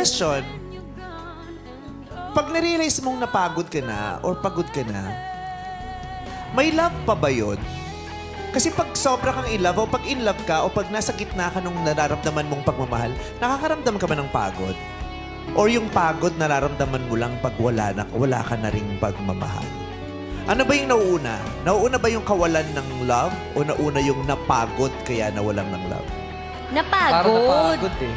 question, pag narealize mong napagod ka na or pagod ka na, may love pa ba yun? Kasi pag sobra kang in love o pag in love ka o pag nasa gitna ka nung nararamdaman mong pagmamahal, nakakaramdam ka ba ng pagod? Or yung pagod nararamdaman mo lang pag wala ka na ring pagmamahal? Ano ba yung nauuna? Nauuna ba yung kawalan ng love o nauna yung napagod kaya nawalan ng love? Napagod. Napagod eh.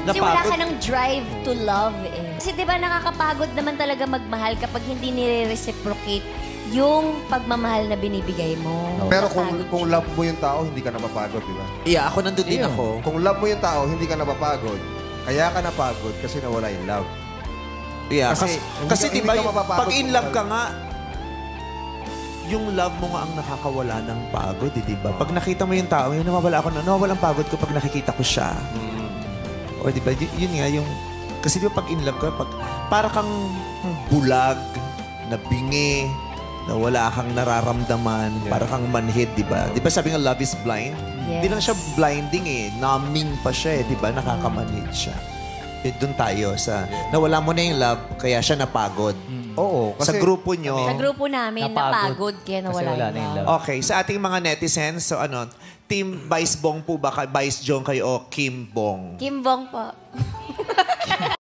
Kasi wala ka ng drive to love eh. Kasi di ba nakakapagod naman talaga magmahal kapag hindi nire-reciprocate yung pagmamahal na binibigay mo. Pero kung love mo yung tao, hindi ka napapagod, di ba? Yeah, ako nandun din ako. Kung love mo yung tao, hindi ka napapagod. Kaya ka napagod kasi nawala yung love. Yeah, kasi di ba pag in love ka nga, yung love mo nga ang nakakawala ng pagod, di ba? Pag nakita mo yung tao, yun nawawala ang pagod ko pag nakikita ko siya. O di ba, yun nga yung, kasi di ba pag in love ka, para kang bulag, nabingi, na wala kang nararamdaman, para kang manhid, di ba? Di ba sabi nga love is blind? Yes. Di lang siya blinding eh, numbing pa siya eh, di ba? Nakakamanhid siya. Doon tayo sa, nawala mo na yung love, kaya siya napagod. Oo. Kasi, sa grupo nyo. Sa grupo namin, napagod kaya nawala yung love. Okay, sa ating mga netizens, so ano, Team Vice Bong po ba? Vice Jong kayo o Kim Bong? Kim Bong po.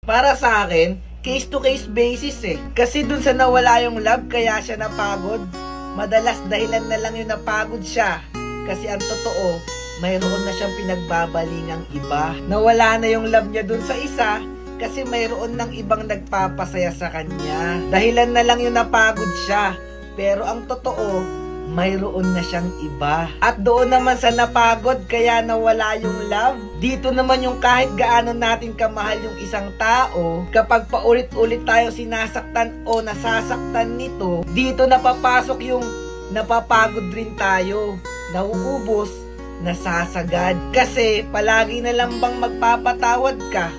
Para sa akin, case-to-case basis eh. Kasi dun sa nawala yung love, kaya siya napagod. Madalas dahilan na lang yung napagod siya. Kasi ang totoo, mayroon na siyang pinagbabalingang iba. Nawala na yung love niya dun sa isa, kasi mayroon ng ibang nagpapasaya sa kanya. Dahilan na lang yung napagod siya. Pero ang totoo, mayroon na siyang iba. At doon naman sa napagod kaya nawala yung love, dito naman yung kahit gaano natin kamahal yung isang tao, kapag paulit-ulit tayo sinasaktan o nasasaktan nito, dito napapasok yung napapagod rin tayo, nauubos, nasasagad. Kasi palagi na lang bang magpapatawad ka,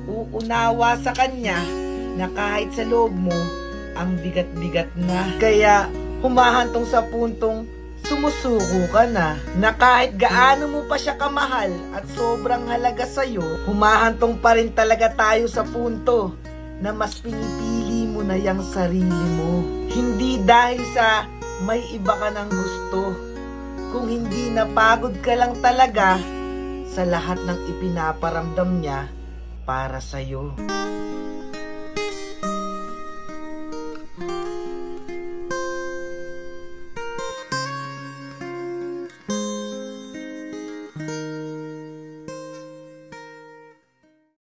uunawa sa kanya na kahit sa loob mo, ang bigat-bigat na. Kaya humahantong sa puntong sumusuko ka na kahit gaano mo pa siya kamahal at sobrang halaga sa'yo, humahantong pa rin talaga tayo sa punto na mas pinipili mo na yung sarili mo. Hindi dahil sa may iba ka ng gusto, kung hindi napagod ka lang talaga sa lahat ng ipinaparamdam niya para sa'yo.